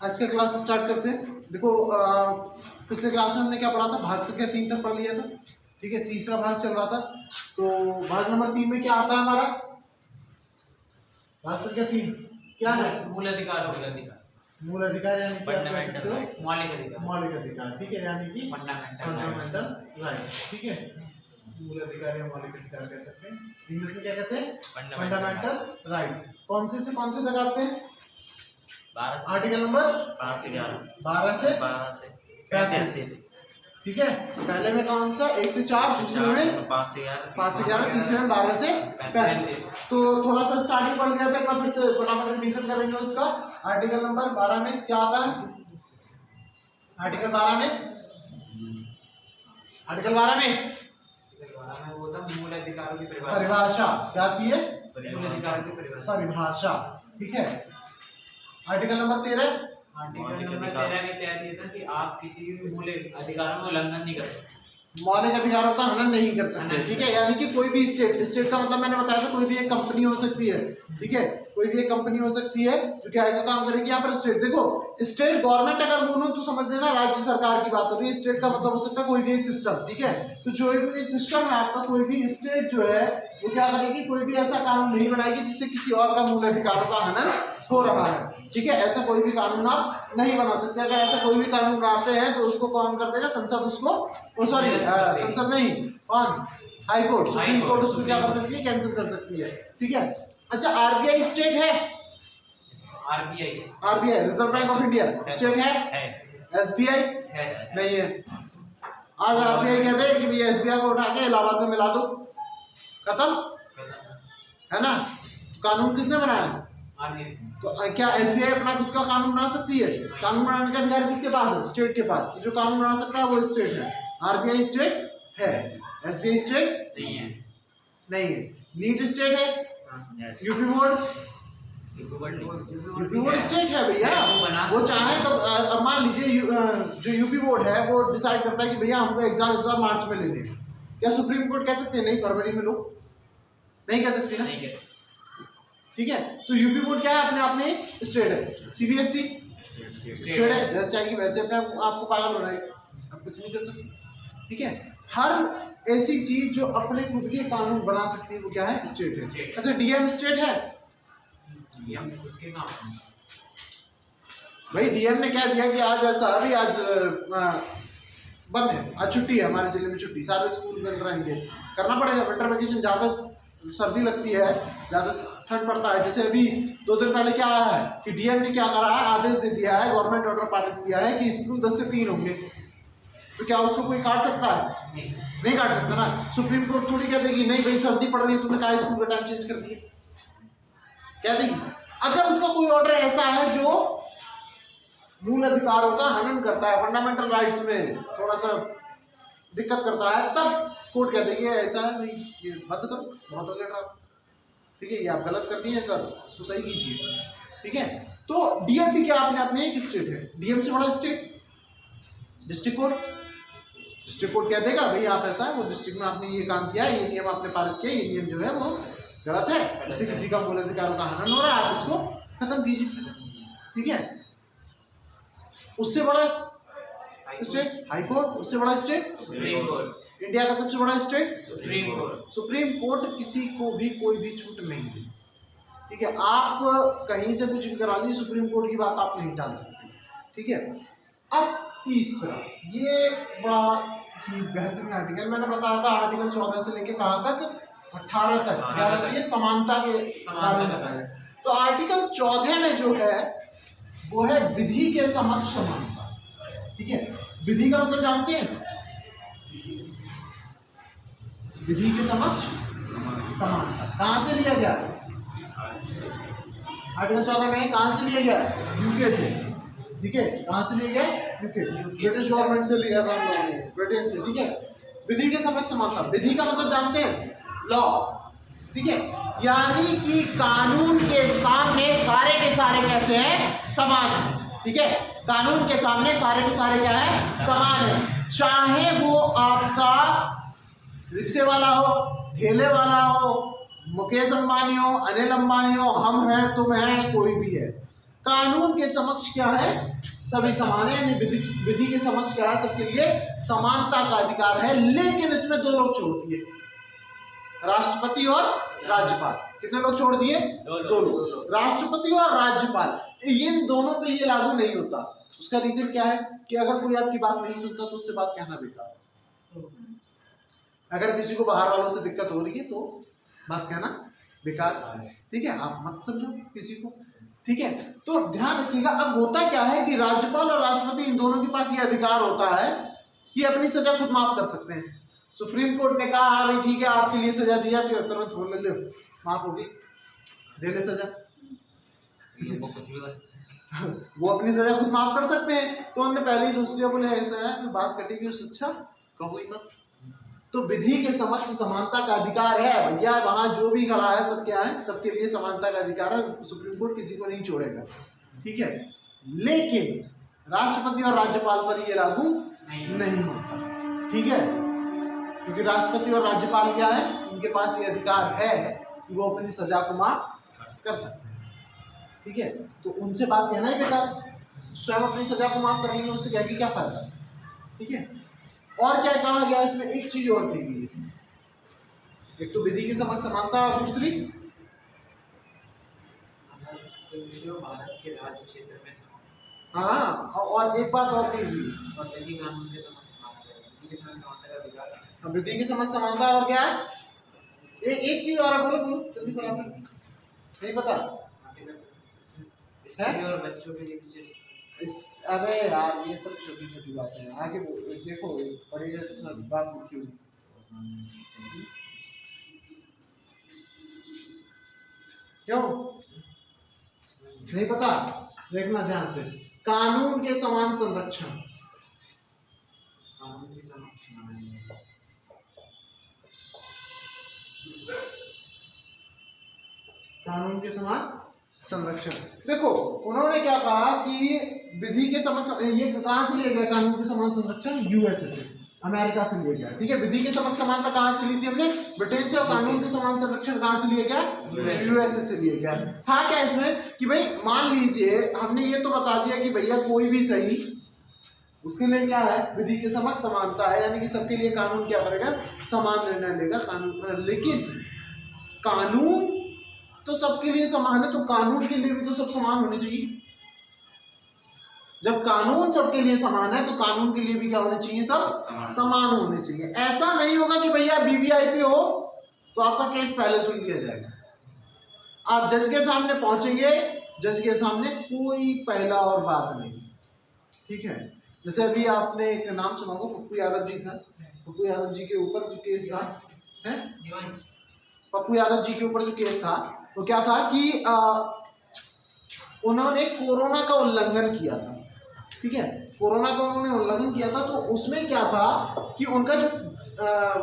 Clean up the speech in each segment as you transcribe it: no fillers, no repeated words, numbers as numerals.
आज का class start करते हैं। देखो पिछले क्लास में हमने क्या पढ़ा था, भाग संख्या 3 तक पढ़ लिया था। ठीक है, तीसरा भाग चल रहा था। तो भाग नंबर 3 में क्या आता है हमारा, भाग संख्या 3 क्या है? मूल अधिकार मूल अधिकार यानी कि आप कह सकते हो मौलिक मौलिक अधिकार। ठीक है, यानी कि फंडामेंटल राइट। ठीक है, मूल अधिकार या मौलिक अधिकार कह सकते हैं। इंग्लिश में क्या कहते हैं? Fundamental rights. कौन से तक आते हैं? आर्टिकल नंबर 12 से 35। ठीक है, पहले में कौन सा 1 से 4, दूसरे में 5 से 11, तीसरे में 12 से 35। तो थोड़ा सा स्टार्टिंग पढ़ गया था, एक बार फिर से फटाफट रिवीजन करेंगे उसका। आर्टिकल नंबर 12 में क्या आता है? आर्टिकल 12 में वो था मूल अधिकारों की परिभाषा क्या आती है? मूल अधिकारों की परिभाषा। ठीक है, आर्टिकल नंबर 13 के तहत ये था कि आप किसी भी मूल अधिकारों का उल्लंघन नहीं कर सकते, मौलिक अधिकारों का हनन नहीं कर सकते। ठीक है, यानी कि कोई भी स्टेट का मतलब मैंने बताया था, कोई भी एक कंपनी हो सकती है। ठीक है, कोई भी एक कंपनी हो सकती है जो क्या है काम करेगी यहाँ पर स्टेट। देखो स्टेट गवर्नमेंट अगर बोलो तो समझ लेना राज्य सरकार की बात हो रही है। स्टेट का मतलब हो सकता है कोई भी एक सिस्टम। ठीक है, तो जो भी सिस्टम है आपका, कोई भी स्टेट जो है वो क्या करेगी, कोई भी ऐसा कानून नहीं बनाएगी जिससे किसी और का मूल अधिकारों का हनन हो रहा है। ठीक है, ऐसा कोई भी कानून आप नहीं बना सकते। अगर ऐसा कोई भी कानून बनाते हैं तो उसको कौन कर देगा? संसद उसको सॉरी संसद नहीं, कौन? हाई कोर्ट, सुप्रीम कोर्ट उसको क्या कर सकती है? कैंसिल कर सकती है। ठीक है, अच्छा आरबीआई स्टेट है? RBI reserve bank of India state है? एसबीआई नहीं है। आज आरबीआई कहते हैं कि भैया एसबीआई को उठा के इलाहाबाद में मिला दो, खत्म है ना। कानून किसने बनाया? तो क्या एसबीआई अपना खुद का कानून बना सकती है? कानून बनाने का अधिकार किसके पास है? स्टेट के पास। तो जो कानून बना सकता है वो स्टेट है। आरबीआई स्टेट है, एसबीआई स्टेट नहीं है। नीट स्टेट है? यूपी बोर्ड स्टेट है भैया। वो चाहे तो अब मान लीजिए जो यूपी बोर्ड है वो डिसाइड करता है कि भैया हमको एग्जाम इस बार मार्च में लेने हैं। क्या सुप्रीम कोर्ट कह सकते हैं नहीं फरवरी में लो? नहीं कह सकती ना। ठीक है, तो यूपी बोर्ड क्या है? अपने आप में स्टेट है। सीबीएसई स्टेट है, जैसे चाहेगी वैसे अपने आपको पागल हो रहा है, आप कुछ नहीं कर सकते। ठीक है, हर ऐसी चीज जो अपने खुद के कानून बना सकती है वो क्या है? स्टेट है। अच्छा डीएम स्टेट है? भाई डीएम ने क्या दिया कि आज ऐसा अभी आज बंद है, आज छुट्टी है, हमारे जिले में छुट्टी, सारे स्कूल बंद रहेंगे। करना पड़ेगा, विंटर वेकेशन, ज्यादा सर्दी लगती है, ज्यादा ठंड पड़ता है। जैसे अभी 2 दिन पहले क्या आया है कि डीएम ने क्या करा है, आदेश दे दिया है, गवर्नमेंट ऑर्डर पारित किया है कि स्कूल 10 से 3 होंगे। तो क्या उसको कोई काट सकता है? नहीं काट सकता ना। सुप्रीम कोर्ट थोड़ी कह देगी नहीं भाई सर्दी पड़ रही है, तुमने कहा स्कूल का टाइम चेंज कर दिया, कह देगी। अगर उसका कोई ऑर्डर ऐसा है जो मूल अधिकारों का हनन करता है, फंडामेंटल राइट्स में थोड़ा सा दिक्कत करता है, तब कोर्ट कह देगी ऐसा है भाई ये बंद करो, बहुत हो गया ड्रामा। ठीक है, ये आप गलत करती हैं सर, इसको सही कीजिए। ठीक है, तो डीएम भी क्या अपने आप में एक स्टेट है। डीएम से बड़ा स्टेट डिस्ट्रिक्ट कोर्ट कह देगा भाई आप ऐसा है, वो डिस्ट्रिक्ट में आपने ये काम किया, ये नियम आपने पारित किया, ये नियम जो है वो गलत है, इससे किसी का मूल अधिकारों का हनन हो रहा है, आप इसको खत्म कीजिए। ठीक है, उससे बड़ा स्टेट हाई कोर्ट, उससे बड़ा स्टेट सुप्रीम कोर्ट, इंडिया का सबसे बड़ा स्टेट सुप्रीम कोर्ट किसी को भी कोई भी छूट नहीं दी। ठीक है, आप कहीं से कुछ भी करा लीजिए, सुप्रीम कोर्ट की बात आप नहीं टाल सकते। ठीक है, अब तीसरा, ये बड़ा ही बेहतरीन आर्टिकल मैंने बताया था, आर्टिकल 14 से लेके कहां तक? 18 तक। याद रखिए, समानता के बारे में बताया। तो आर्टिकल 14 में जो है वो है विधि के समक्ष समानता। ठीक है, विधि का मतलब जानते हैं? विधि के समक्ष समानता कहां से लिया गया? आर्टिकल 14 में कहां से लिया गया? यूके से। ठीक है, कहां से लिया गया? यूके, ब्रिटिश गवर्नमेंट से लिया था हम लोगों ने, ब्रिटेन से। ठीक है, विधि के समक्ष समानता, विधि का मतलब जानते हैं? लॉ। ठीक है, यानी कि कानून के सामने सारे के सारे कैसे हैं? समान है। ठीक है, कानून के सामने सारे के सारे क्या है? समान है। चाहे वो आपका रिक्शे वाला हो, ठेले वाला हो, मुकेश अंबानी हो, अनिल अंबानी हो, हम हैं, तुम हैं, कोई भी है, कानून के समक्ष क्या है, सभी समान है, यानी विधि के समक्ष क्या है, सबके लिए समानता का अधिकार है। लेकिन इसमें दो लोग छोड़ दिए, राष्ट्रपति और राज्यपाल। कितने लोग छोड़ दिए? दो लोग, राष्ट्रपति और राज्यपाल। इन दोनों पे ये लागू नहीं होता। उसका रीजन क्या है कि अगर कोई आपकी बात नहीं सुनता तो उससे बात कहना बेकार। अगर किसी को बाहर वालों से दिक्कत हो रही है तो बात कहना बेकार, ठीक है, आप मत समझो किसी को, ठीक है। तो ध्यान रखिएगा। अब होता क्या है कि राज्यपाल और राष्ट्रपति इन दोनों के पास ये अधिकार होता है कि अपनी सजा खुद माफ कर सकते हैं। सुप्रीम कोर्ट ने कहा हाँ भाई ठीक है, आपके लिए सजा दी जाती है, तुरंत बोल ले लो माफ होगी, दे दे सजा। वो कुछ भी वो अपनी सजा खुद माफ कर सकते हैं। तो हमने पहले ही सोच लिया, बोले ऐसा है बात कटेगी उससे अच्छा कहो ही मत। तो विधि के समक्ष समानता का अधिकार है भैया, वहां जो भी खड़ा है सब क्या है, सबके लिए समानता का अधिकार है। सुप्रीम कोर्ट किसी को नहीं छोड़ेगा, ठीक है। लेकिन राष्ट्रपति और राज्यपाल पर ये लागू नहीं होता, ठीक है, क्योंकि राष्ट्रपति और राज्यपाल क्या है, उनके पास ये अधिकार है कि वो अपनी सजा को माफ कर सकते हैं, ठीक है। तो उनसे बात कहना ही बेकार, स्वयं अपनी सजा को माफ करेंगे, उससे क्या क्या फायदा, ठीक है। और क्या कहा गया इसमें, एक चीज और की गई है, एक तो विधि के समक्ष समानता और दूसरी भारत के राज्य क्षेत्र में हाँ, और एक बात और की गई, और यदि कानून के समक्ष विधि के समक्ष समानता का अधिकार। विधि के समक्ष समानता और क्या है, एक चीज और बोलो बोलो जल्दी फटाफट, नहीं पता स्त्री और बच्चों के लिए विशेष। अरे यार ये सब छोटी छोटी बातें हैं, आगे देखो बड़ी बात लिखी हुई। क्यों नहीं पता, देखना ध्यान से। कानून के समान संरक्षण, कानून के समक्ष कानून के समान संरक्षण। देखो उन्होंने क्या कहा कि विधि के समक्ष, ये कहां से लिया गया कानून के समान संरक्षण, यूएसए से, अमेरिका से लिया गया, ठीक है। विधि के समक्ष समानता कहां से ली थी हमने, ब्रिटेन से। और कानून से समान संरक्षण कहां से लिया गया, यूएसए से लिया गया। था क्या इसमें कि भाई मान लीजिए हमने ये तो बता दिया कि भैया कोई भी सही, उसके लिए क्या है, विधि के समक्ष समानता है, यानी कि सबके लिए कानून क्या करेगा, समान निर्णय लेगा कानून। लेकिन कानून तो सबके लिए समान है, तो कानून के लिए भी तो सब समान होने चाहिए। जब कानून सबके लिए समान है तो कानून के लिए भी क्या होने चाहिए, सब समान होने चाहिए। ऐसा नहीं होगा कि भैया वीवीआईपी हो तो आपका केस पहले सुन लिया जाएगा। आप जज के सामने पहुंचेंगे, जज के सामने कोई पहला और बात नहीं, ठीक है। जैसे अभी आपने एक नाम सुना होगा, पप्पू यादव जी था, पप्पू यादव जी के ऊपर जो केस था, है पप्पू यादव जी के ऊपर जो केस था, वो क्या था कि उन्होंने कोरोना का उल्लंघन किया था, ठीक है। कोरोना का उन्होंने उल्लंघन किया था, तो उसमें क्या था कि उनका जो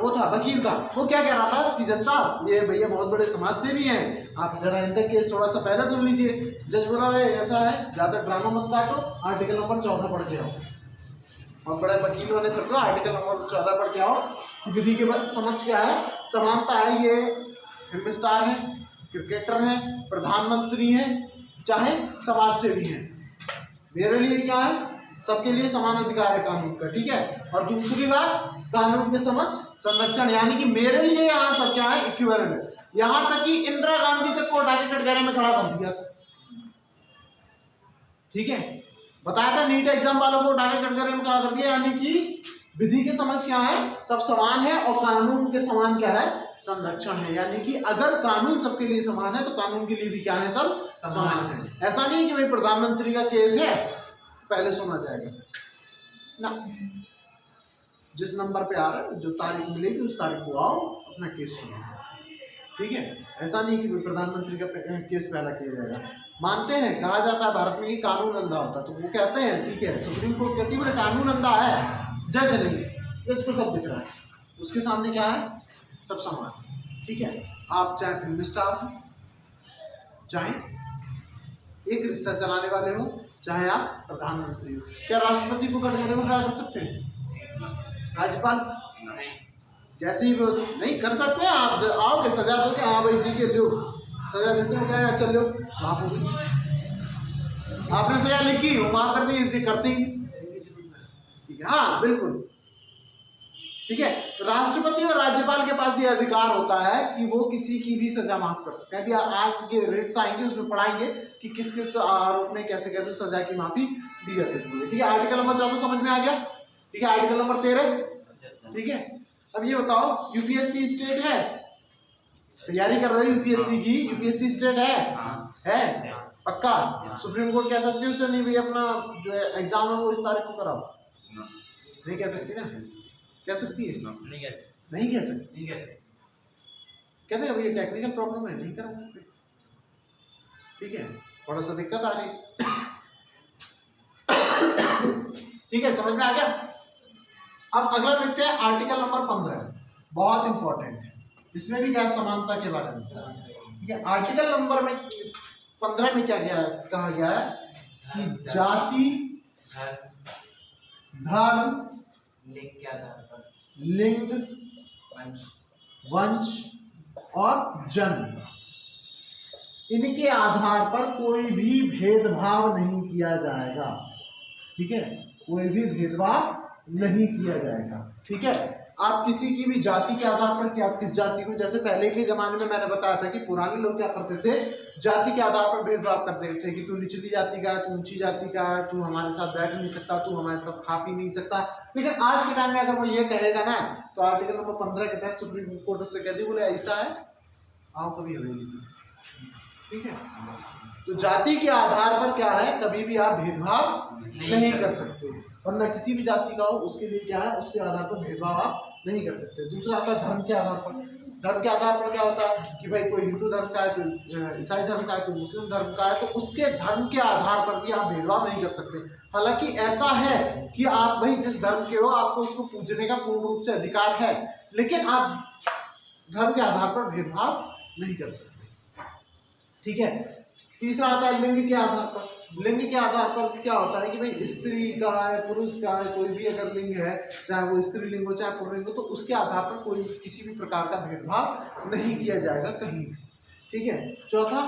वो था वकील था, वो क्या कह रहा था कि जज साहब ये भैया बहुत बड़े समाज सेवी हैं, आप जरा इनका केस थोड़ा सा पहले सुन लीजिए। जज बोला भाई ऐसा है, ज़्यादा ड्रामा मत काटो, आर्टिकल नंबर 14 पढ़ के आओ। और बड़े वकीलों ने फिर तो आर्टिकल नंबर 14 पढ़ के आओ, विधि के समक्ष क्या है, समानता है। ये फिल्म स्टार है, क्रिकेटर हैं, प्रधानमंत्री हैं, चाहे समाज सेवी हैं, मेरे लिए क्या है, सबके लिए समान अधिकार है कानून का, ठीक है। और दूसरी बात, कानून के समक्ष संरक्षण, यानी कि मेरे लिए यहाँ सब क्या है, इक्विवेलेंट है। यहाँ तक कि इंदिरा गांधी तक को उठा के कटघरे में खड़ा कर दिया, ठीक है। बताया था नीट एग्जाम वालों को उठा के कटघरे में खड़ा कर दिया, यानी कि विधि के समक्ष क्या है, सब समान है, और कानून के समान क्या है, संरक्षण है। यानी कि अगर कानून सबके लिए समान है तो कानून के लिए भी क्या है, सब समान है। ऐसा नहीं है कि भाई प्रधानमंत्री का केस है पहले सुना जाएगा ना, जिस नंबर पे आ रहा है, जो तारीख मिलेगी उस तारीख को आओ, अपना केस सुनो, ठीक है। ऐसा नहीं कि प्रधानमंत्री का केस पहला किया जाएगा। मानते हैं, कहा जाता है भारत में कि कानून अंधा होता है, तो वो कहते हैं ठीक है, सुप्रीम कोर्ट कहती है कानून अंधा है, जज नहीं, जज को सब दिख रहा है, उसके सामने क्या है, सब समान, ठीक है। आप चाहे फिल्म स्टार हो, चाहे एक रिक्शा चलाने वाले हो, चाहे आप प्रधानमंत्री हो, क्या राष्ट्रपति को कटघरे में खड़ा कर सकते हैं, राज्यपाल जैसे ही नहीं कर सकते हैं। आप आओगे, सजा दोगे, हाँ भाई ठीक है लो, सजा देते हो, क्या चल लो, माफ होगी, आपने सजा लिखी, वो माफ कर दी, इसलिए करते ही। ठीक है, हाँ बिल्कुल ठीक है। राष्ट्रपति और राज्यपाल के पास ये अधिकार होता है कि वो किसी की भी सजा माफ कर सकते हैं। अभी आगे रेट्स आएंगे, उसमें पढ़ाएंगे कि किस किस आरोप में कैसे कैसे सजा की माफी दी जा सकती है। ठीक है, आर्टिकल नंबर 14 समझ में आ गया। ठीक है, आर्टिकल नंबर 13। ठीक है, अब ये बताओ यूपीएससी स्टेट है, तैयारी कर रहे हो यूपीएससी की, यूपीएससी स्टेट है पक्का? सुप्रीम कोर्ट कह सकती है उससे नहीं भाई अपना जो है एग्जाम है वो इस तारीख को कराओ? नहीं कह सकती ना? कह सकती है? नहीं कह सकती। कहते हैं ये टेक्निकल प्रॉब्लम है, नहीं करा सकते। ठीक है, थोड़ा सा दिक्कत आ रही है। ठीक है, समझ में आ गया। अब अगला देखते हैं आर्टिकल नंबर 15, बहुत इंपॉर्टेंट है, इसमें भी क्या समानता के बारे में। ठीक है, आर्टिकल नंबर में 15 में क्या कहा गया है कि जाति, धर्म, लिंग, वंश और जन्म, इनके आधार पर कोई भी भेदभाव नहीं किया जाएगा। ठीक है, कोई भी भेदभाव नहीं किया जाएगा। ठीक है, आप किसी की भी जाति के आधार पर कि आप किस जाति को, जैसे पहले के जमाने में मैंने बताया था कि पुराने लोग क्या करते थे, जाति के आधार पर भेदभाव करते थे कि तू निचली जाति का है, तू ऊंची जाति का है, तू हमारे साथ बैठ नहीं सकता, तू हमारे साथ खा पी नहीं सकता। लेकिन आज के टाइम में अगर वो ये कहेगा ना, तो आर्टिकल नंबर 15 के तहत सुप्रीम कोर्ट उससे कहती बोले ऐसा है आओ कभी हवेली में। ठीक है, तो जाति के आधार पर क्या है, कभी भी आप भेदभाव नहीं कर सकते, वरना किसी भी जाति का हो उसके लिए क्या है, उसके आधार पर भेदभाव आप नहीं कर सकते। दूसरा आता है धर्म के आधार पर। धर्म के आधार पर क्या होता है कि भाई कोई हिंदू धर्म का है, कोई ईसाई धर्म का है, कोई मुस्लिम धर्म का है, तो उसके धर्म के आधार पर भी आप भेदभाव नहीं कर सकते। हालांकि ऐसा है कि आप भाई जिस धर्म के हो आपको उसको पूजने का पूर्ण रूप से अधिकार है, लेकिन आप धर्म के आधार पर भेदभाव नहीं कर सकते। ठीक है, तीसरा आता है लिंग के आधार पर। लिंग के आधार पर क्या होता है कि भाई स्त्री का है, पुरुष का है, कोई भी अगर लिंग है, चाहे वो स्त्री लिंग हो चाहे पुरुष लिंग हो, तो उसके आधार पर कोई किसी भी प्रकार का भेदभाव नहीं किया जाएगा कहीं भी। ठीक है, चौथा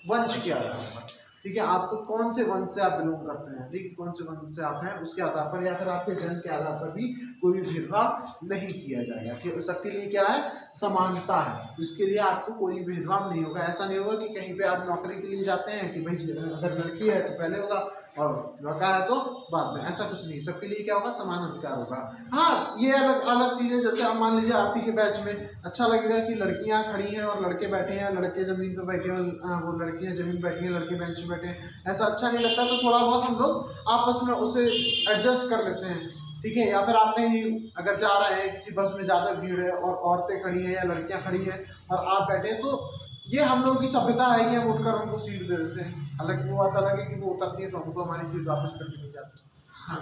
वंश के आधार पर। ठीक है, आपको कौन से वंश से आप बिलोंग करते हैं, ठीक, कौन से वंश से आप हैं उसके आधार पर, या फिर आपके जन्म के आधार पर भी कोई भी भेदभाव नहीं किया जाएगा। ठीक है, सबके लिए क्या है, समानता है, इसके लिए आपको कोई भेदभाव नहीं होगा। ऐसा नहीं होगा कि कहीं पे आप नौकरी के लिए जाते हैं कि भाई अगर लड़की है तो पहले होगा और लड़का है तो बाद में, ऐसा कुछ नहीं। सबके लिए क्या होगा, समान अधिकार होगा। हाँ, ये अलग अलग चीज़ें, जैसे आप मान लीजिए आप ही के बैच में अच्छा लगेगा कि लड़कियां खड़ी हैं और लड़के बैठे हैं, लड़के जमीन पर बैठे हैं, वो लड़कियां जमीन बैठी हैं, लड़के बेंच पे बैठे हैं, ऐसा अच्छा नहीं लगता। तो थोड़ा बहुत हम लोग आपस में उसे एडजस्ट कर लेते हैं। ठीक है, या फिर आप कहीं अगर जा रहे हैं, किसी बस में ज़्यादा भीड़ है और औरतें खड़ी हैं या लड़कियां खड़ी हैं और आप बैठे हैं, तो ये हम लोगों की सभ्यता है कि हम उठकर उनको सीट दे देते हैं। हालांकि वो बात अलग है कि वो उतरती है तो हमको हमारी सीट वापस करके नहीं जाती। हाँ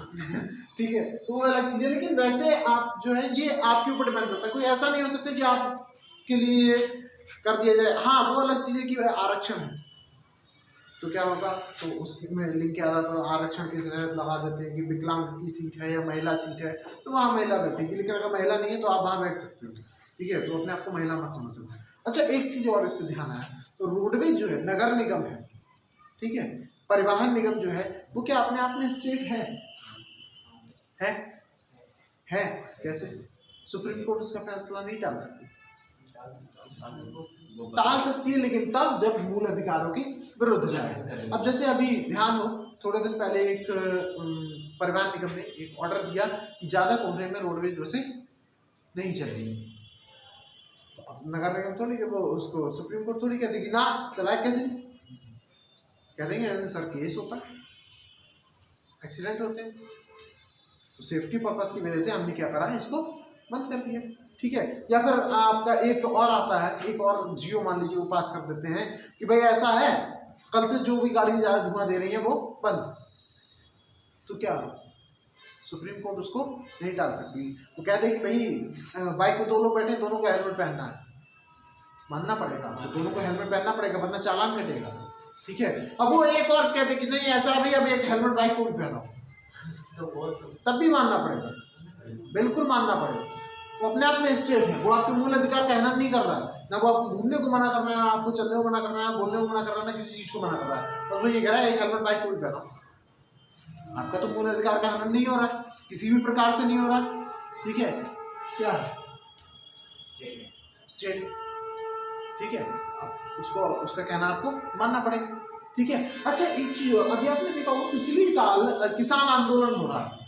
ठीक है, तो वो अलग चीज़ है। लेकिन वैसे आप जो है ये आपके ऊपर डिपेंड करता है, कोई ऐसा नहीं हो सकता कि आपके लिए कर दिया जाए। हाँ, वो अलग चीज़ है कि आरक्षण है तो क्या होगा, तो उसमें लिंग के आधार पर आरक्षण के तहत लगा देते हैं कि विकलांग की सीट है या महिला सीट है तो वहाँ महिला बैठेगी, लेकिन अगर महिला नहीं है तो आप वहाँ बैठ सकते हो। ठीक है, तो अपने आप को महिला मत समझना। अच्छा, एक चीज़ और इससे ध्यान आया, तो रोडवेज जो है नगर निगम है, ठीक है, परिवहन निगम जो है वो क्या अपने आप में स्टेट है? कैसे? सुप्रीम कोर्ट उसका फैसला नहीं टाल सकती, टाल सकती है लेकिन तब जब मूल अधिकारों के विरुद्ध जाए। अब जैसे अभी ध्यान हो, थोड़े दिन पहले एक परिवहन निगम ने एक ऑर्डर दिया कि ज्यादा कोहरे में रोडवेज बसें नहीं चलेंगी, तो अब नगर निगम थोड़ी कि वो उसको सुप्रीम कोर्ट थोड़ी कहती कि ना चलाए, कैसे कह देंगे सर केस होता है, एक्सीडेंट होते हैं, तो सेफ्टी पर्पस की वजह से हमने क्या करा है, इसको बंद कर दिया। ठीक है, या फिर आपका एक और आता है, एक और जियो मान लीजिए वो पास कर देते हैं कि भाई ऐसा है कल से जो भी गाड़ी ज़्यादा धुआं दे रही है वो बंद, तो क्या सुप्रीम कोर्ट उसको नहीं डाल सकती। वो कहते हैं कि भाई बाइक पे दो लोग बैठे, दोनों को हेलमेट पहनना है, मानना पड़ेगा, दोनों को हेलमेट पहनना पड़ेगा वरना चालान कटेगा। ठीक है, अब वो एक और कहते कि नहीं ऐसा भी, अब एक हेलमेट बाइक को भी पहनाओ तो तब भी मानना पड़ेगा, बिल्कुल मानना पड़ेगा। वो अपने आप में स्टेट है, वो आपके मूल अधिकार का हनन नहीं कर रहा है, ना वो आपको घूमने को मना कर रहा है, ना आपको चलने को मना कर रहा है, बोलने को मना कर रहा है, ना किसी चीज को मना कर रहा है। बस वो ये कह रहा है एक हेलमेट बाइक को भी पहनो। आपका तो मूल अधिकार का हनन नहीं हो रहा है, किसी भी प्रकार से नहीं हो रहा। ठीक है, क्या स्टेट, ठीक है, अब उसको उसका कहना आपको मानना पड़ेगा। ठीक है। अच्छा एक चीज और, अभी आपने देखा होगा पिछले साल किसान आंदोलन हो रहा है।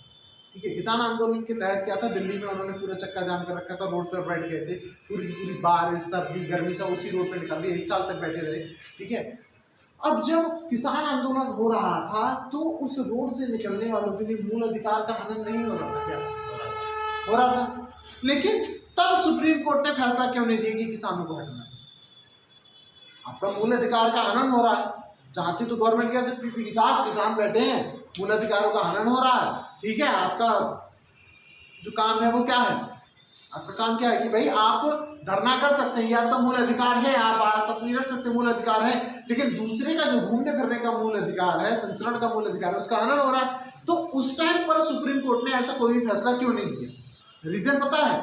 ठीक है, किसान आंदोलन के तहत क्या था, दिल्ली में उन्होंने पूरा चक्का जाम कर रखा था, रोड पर बैठ गए थे, पूरी पूरी बारिश सर्दी गर्मी सब उसी रोड पे निकाल दिया, 1 साल तक बैठे रहे। ठीक है, अब जब किसान आंदोलन हो रहा था तो उस रोड से निकलने वालों के लिए मूल अधिकार का हनन नहीं हो रहा था क्या? हो रहा था। लेकिन तब सुप्रीम कोर्ट ने फैसला क्यों नहीं दिया कि किसानों को हटना चाहिए? आपका मूल अधिकार का हनन हो रहा है, चाहती तो गवर्नमेंट कह सकती थी कि साहब किसान बैठे हैं, मूल अधिकारों का हनन हो रहा है, ठीक है, आपका जो काम है वो क्या है, आपका काम क्या है कि भाई आप धरना कर सकते हैं, ये आपका मूल अधिकार है, आप बात अपनी रख सकते हैं, मूल अधिकार है, लेकिन दूसरे का जो घूमने फिरने का मूल अधिकार है, संचरण का मूल अधिकार है, उसका हनन हो रहा है। तो उस टाइम पर सुप्रीम कोर्ट ने ऐसा कोई भी फैसला क्यों नहीं दिया? रीजन पता है?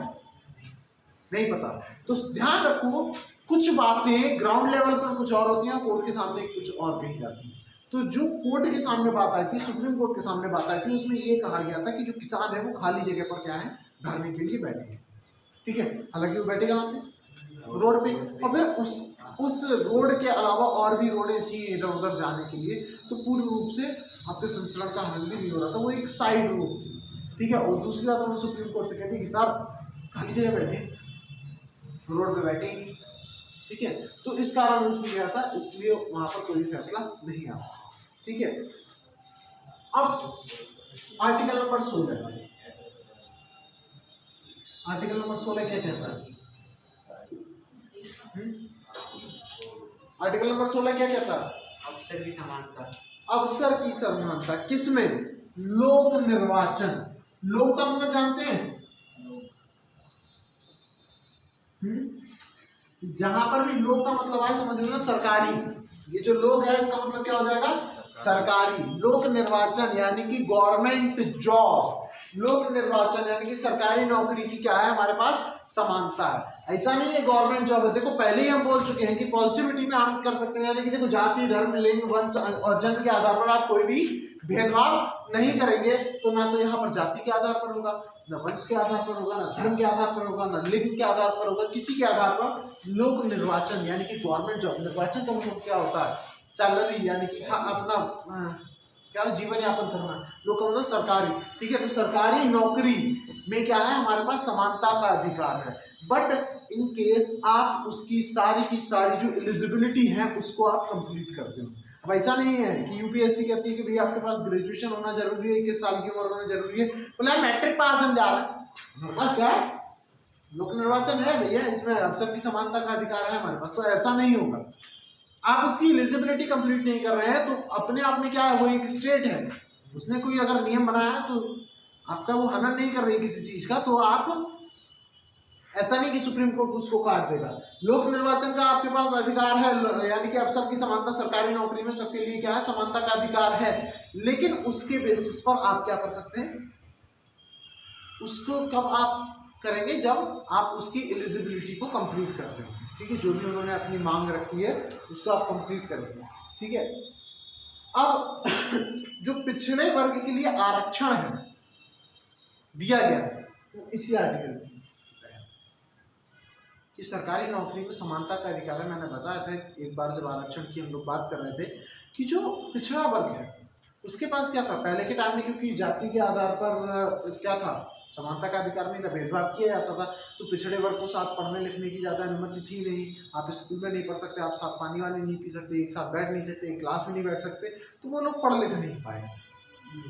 नहीं पता। तो ध्यान रखो, कुछ बातें ग्राउंड लेवल पर कुछ और होती हैं, कोर्ट के सामने कुछ और कही जाती है। तो जो कोर्ट के सामने बात आई थी, सुप्रीम कोर्ट के सामने बात आई थी, उसमें ये कहा गया था कि जो किसान है वो खाली जगह पर क्या है, धरने के लिए बैठे हैं। ठीक है, हालांकि वो बैठे कहाँ थे? रोड पे। और फिर उस रोड के अलावा और भी रोडें थी इधर उधर जाने के लिए, तो पूर्ण रूप से आपके संचरण का हनन भी नहीं हो रहा था, वो एक साइड रोड थी। ठीक है, और दूसरी बात उन्होंने सुप्रीम कोर्ट से कहती कि सर खाली जगह बैठे, रोड पे बैठे ही। ठीक है, तो इस कारण उसने किया था, इसलिए वहां पर कोई फैसला नहीं आया। ठीक है, अब आर्टिकल नंबर 16, आर्टिकल नंबर 16 क्या कहता है? आर्टिकल नंबर 16 क्या कहता है? अवसर की समानता। अवसर की समानता किसमें? लोक निर्वाचन। लोक का मतलब जानते हैं? जहां पर भी लोक का मतलब आए समझ लेना सरकारी। ये जो लोक है इसका मतलब क्या हो जाएगा? सरकारी। लोक निर्वाचन यानी कि गवर्नमेंट जॉब, लोक निर्वाचन यानी कि सरकारी नौकरी की क्या है हमारे पास समानता है। ऐसा नहीं है गवर्नमेंट जॉब है, देखो पहले ही हम बोल चुके हैं कि पॉजिटिविटी में हम कर सकते हैं, यानी कि देखो जाति धर्म लिंग वंश और जन्म के आधार पर आप कोई भी भेदभाव नहीं करेंगे। तो ना तो यहाँ पर जाति के आधार पर होगा, ना वंश के आधार पर होगा, ना धर्म के आधार पर होगा, ना लिंग के आधार पर होगा, किसी के आधार पर। लोक निर्वाचन यानी कि गवर्नमेंट जॉब। निर्वाचन का मतलब क्या होता है? सैलरी यानी कि अपना क्या जीवन यापन करना। लोक का मतलब सरकारी। ठीक है, तो सरकारी नौकरी में क्या है हमारे पास समानता का अधिकार है। बट इन केस आप उसकी सारी की सारी जो एलिजिबिलिटी है उसको आप कंप्लीट करते हो। अब ऐसा नहीं है कि यूपीएससी कहती है कि भैया आपके पास ग्रेजुएशन होना जरूरी है, 21 साल की उम्र होना जरूरी है, बोला मैट्रिक पास हम जा रहे हैं, बस क्या है लोक निर्वाचन है भैया, इसमें अवसर की समानता का अधिकार है हमारे पास। तो ऐसा नहीं होगा, आप उसकी एलिजिबिलिटी कंप्लीट नहीं कर रहे हैं तो अपने आप में क्या है, वो एक स्टेट है, उसने कोई अगर नियम बनाया है तो आपका वो हनन नहीं कर रही किसी चीज का, तो आप ऐसा नहीं कि सुप्रीम कोर्ट उसको काट देगा। लोक निर्वाचन का आपके पास अधिकार है, यानी कि अवसर की समानता, सरकारी नौकरी में सबके लिए क्या है समानता का अधिकार है, लेकिन उसके बेसिस पर आप क्या कर सकते हैं, उसको कब आप करेंगे, जब आप उसकी एलिजिबिलिटी को कंप्लीट करते हो। ठीक है, जो भी उन्होंने अपनी मांग रखी है उसको आप कंप्लीट करेंगे। ठीक है, अब जो पिछड़े वर्ग के लिए आरक्षण है दिया गया तो इसी आर्टिकल में कि सरकारी नौकरी में समानता का अधिकार है। मैंने बताया था एक बार जब आरक्षण की हम लोग बात कर रहे थे कि जो पिछड़ा वर्ग है उसके पास क्या था पहले के टाइम में, क्योंकि जाति के आधार पर क्या था समानता का अधिकार नहीं था, भेदभाव किया जाता था, तो पिछड़े वर्ग को साथ पढ़ने लिखने की ज़्यादा अनुमति थी नहीं। आप स्कूल में नहीं पढ़ सकते, आप साथ पानी वाली नहीं पी सकते, एक साथ बैठ नहीं सकते, एक क्लास में नहीं बैठ सकते, तो वो लोग पढ़ लिख नहीं पाए।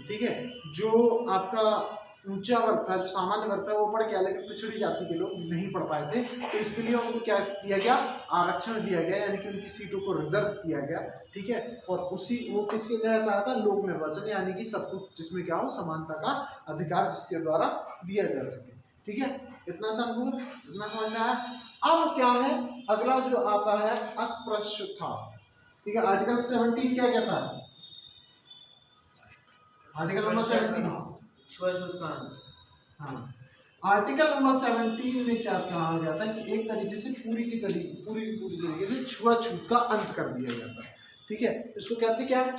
ठीक है, जो आपका ऊंचा वर्ग था, जो सामान्य वर्ग था वो पढ़ गया, लेकिन पिछड़ी जाति के लोग नहीं पढ़ पाए थे, तो इसके लिए उनको क्या किया गया, आरक्षण दिया गया, यानी कि उनकी सीटों को रिजर्व किया गया। ठीक है, और उसी वो किसके तहत आया था, लोक निर्वाचन, यानी कि सब कुछ जिसमें क्या हो समानता का अधिकार जिसके द्वारा दिया जा सके। ठीक है, इतना समझो, इतना समझ में आया। अब क्या है अगला जो आता है अस्पृश्यता। ठीक है, आर्टिकल 17 क्या कहता है, आर्टिकल नंबर 17 छुआछूत का अंत। हाँ, आर्टिकल नंबर 17 में क्या कहा गया था कि एक तरीके से पूरी तरीके से छुआछूत का अंत कर दिया गया था। ठीक है, इसको कहते क्या है?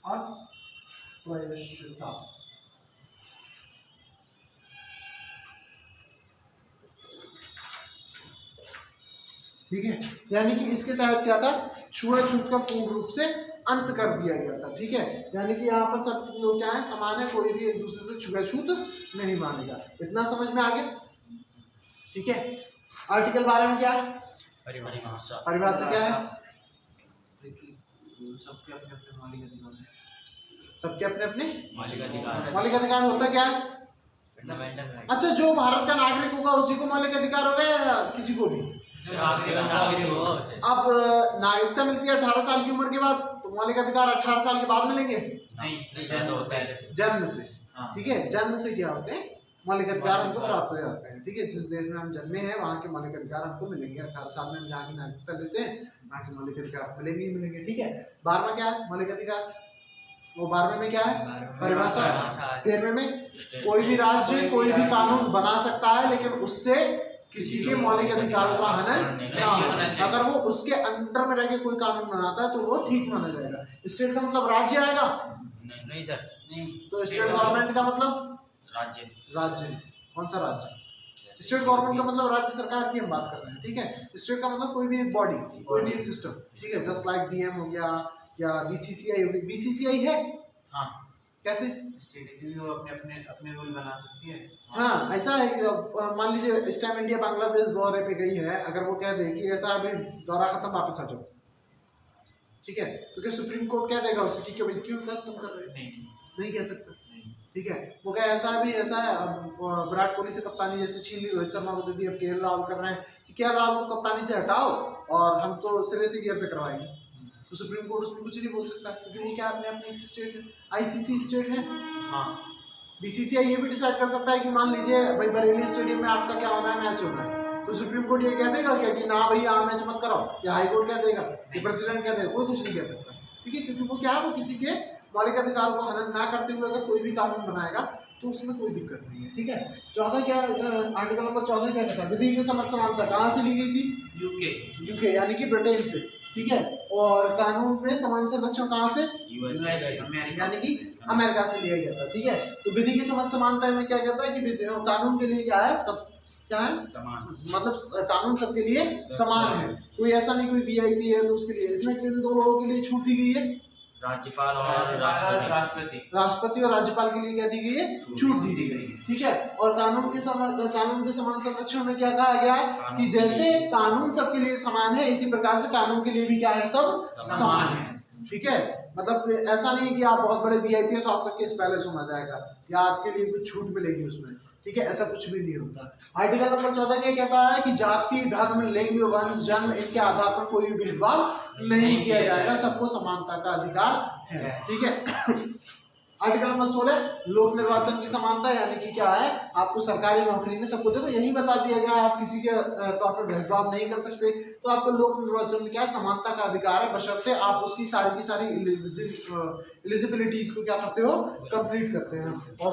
अस्पृश्यता। ठीक है, यानी कि इसके तहत क्या था? छुआछूत का पूर्ण रूप से अंत कर दिया गया था। ठीक है, यानी कि यहाँ पर सब लोग क्या है? समान है, कोई भी एक दूसरे से छुआछूत नहीं मानेगा। इतना समझ में आ गया? ठीक है, आर्टिकल 12 में क्या है? परिभाषा क्या है? सबके अपने अपने मौलिक अधिकार हैं। सबके अपने अपने मौलिक अधिकार होता क्या है? अच्छा, जो भारत का नागरिक होगा उसी को मौलिक अधिकार होगा या किसी को भी? अब नागरिकता मिलती है 18 साल की उम्र के बाद, तो मौलिक अधिकार 18 साल के बाद मिलेंगे? नहीं, तो होता है जन्म से। ठीक है, जन्म से क्या होते हैं? मौलिक अधिकार हमको प्राप्त हो जाते हैं। ठीक है, जिस देश में हम जन्मे हैं वहाँ के मौलिक अधिकार हमको मिलेंगे। 18 साल में हम जहाँ की नागरिकता लेते हैं वहाँ के मौलिक अधिकार मिलेंगे ही मिलेंगे। ठीक है, 12वां क्या है? मौलिक अधिकार। वो 12वें में क्या है? परिभाषा। 13वें में कोई भी राज्य कोई भी कानून बना सकता है, लेकिन उससे किसी के मौलिक अधिकारों का हनन ना हो। अगर वो उसके अंडर में रह के कोई कानून बनाता है तो वो ठीक माना जाएगा। स्टेट का मतलब राज्य आएगा? नहीं सर, नहीं। तो स्टेट गवर्नमेंट का मतलब राज्य। कौन सा राज्य? स्टेट गवर्नमेंट का मतलब राज्य सरकार की हम बात कर रहे हैं। ठीक है, स्टेट का मतलब कोई भी एक बॉडी, कोई भी एक सिस्टम। ठीक है, जस्ट लाइक डीएम हो गया या बीसीसीआई हो गई। बीसीसीआई है? हाँ। कैसे? स्टेट वो अपने रूल बना सकती है। हाँ, ऐसा है कि मान लीजिए इस टाइम इंडिया बांग्लादेश दौरे पे गई है, अगर वो कह दे कि ऐसा अभी दौरा खत्म, वापस आ जाओ, ठीक है, तो क्या सुप्रीम कोर्ट कह देगा उसे कि भाई क्यों तुम कर रहे हो? नहीं कह सकता। ठीक है, वो क्या ऐसा है विराट कोहली से कप्तानी जैसे छीन ली, रोहित शर्मा को दे दी, अब केएल राहुल कर रहे हैं कि केएल राहुल को कप्तानी से हटाओ और हम तो सिरे से गियर से करवाएंगे, तो सुप्रीम कोर्ट उसमें कुछ नहीं बोल सकता, क्योंकि वो क्या अपने अपने स्टेट है। आईसीसी स्टेट है। हाँ, बीसीसीआई ये भी डिसाइड कर सकता है कि मान लीजिए भाई बरेली स्टेडियम में आपका क्या होना है, मैच होना है, तो सुप्रीम कोर्ट ये कह देगा क्या कि ना भाई यहाँ मैच मत कराओ, या हाई कोर्ट कह देगा, या प्रेसिडेंट कह देगा, कोई कुछ नहीं कह सकता। ठीक है, क्योंकि वो क्या है, वो किसी के मौलिक अधिकार को हनन ना करते हुए अगर कोई भी कानून बनाएगा तो उसमें कोई दिक्कत नहीं है। ठीक है, 14 क्या, आर्टिकल नंबर 14 क्या कहता है? विधि की समझ समानता कहाँ से ली गई थी? यूके यानी कि ब्रिटेन से। ठीक है, और कानून में समान संरक्षण कहाँ से? यानी कि अमेरिका से लिया गया था। ठीक है, तो विधि की समझ समानता में क्या कहता है कि कानून के लिए क्या है? सब क्या है? समान। मतलब कानून सबके लिए समान है, कोई ऐसा नहीं कोई वीआईपी है तो उसके लिए। इसमें किन दो लोगों के लिए छूट दी गई है? राज्यपाल और राष्ट्रपति और राज्यपाल के लिए क्या दी गई है? छूट दी गई। ठीक है, और कानून के समान संरक्षण में क्या कहा गया कि जैसे कानून सबके लिए समान है, इसी प्रकार से कानून के लिए भी क्या है? सब समान है। ठीक है, मतलब ऐसा नहीं कि आप बहुत बड़े वीआईपी हैं तो आपका केस पहले सुना जाएगा या आपके लिए कुछ छूट मिलेगी उसमें। ठीक है, ऐसा कुछ भी नहीं होता। आर्टिकल नंबर 14 क्या कहता है कि जाति, धर्म, लिंग, वंश, जन्म इनके आधार पर कोई भी भेदभाव नहीं किया जाएगा, सबको समानता का अधिकार है। ठीक है, आर्टिकल नंबर 16 लोक निर्वाचन की समानता, यानी कि क्या है? आपको सरकारी नौकरी में सबको देखो यही बता दिया गया है, आप किसी के तौर पर भेदभाव नहीं कर सकते, तो आपको लोक निर्वाचन में क्या है? समानता का अधिकार है, बशर्ते आप उसकी सारी की सारी एलिजिबिलिटीज को क्या करते हो? कंप्लीट करते हैं। और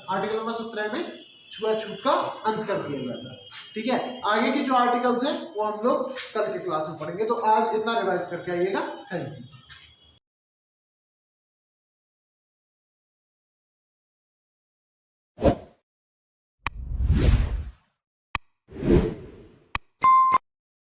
आर्टिकल नंबर 17 में छुआछूत का अंत कर दिया गया था। ठीक है, आगे के जो आर्टिकल्स हैं वो हम लोग कल के क्लास में पढ़ेंगे, तो आज इतना रिवाइज करके आइएगा। Thank you.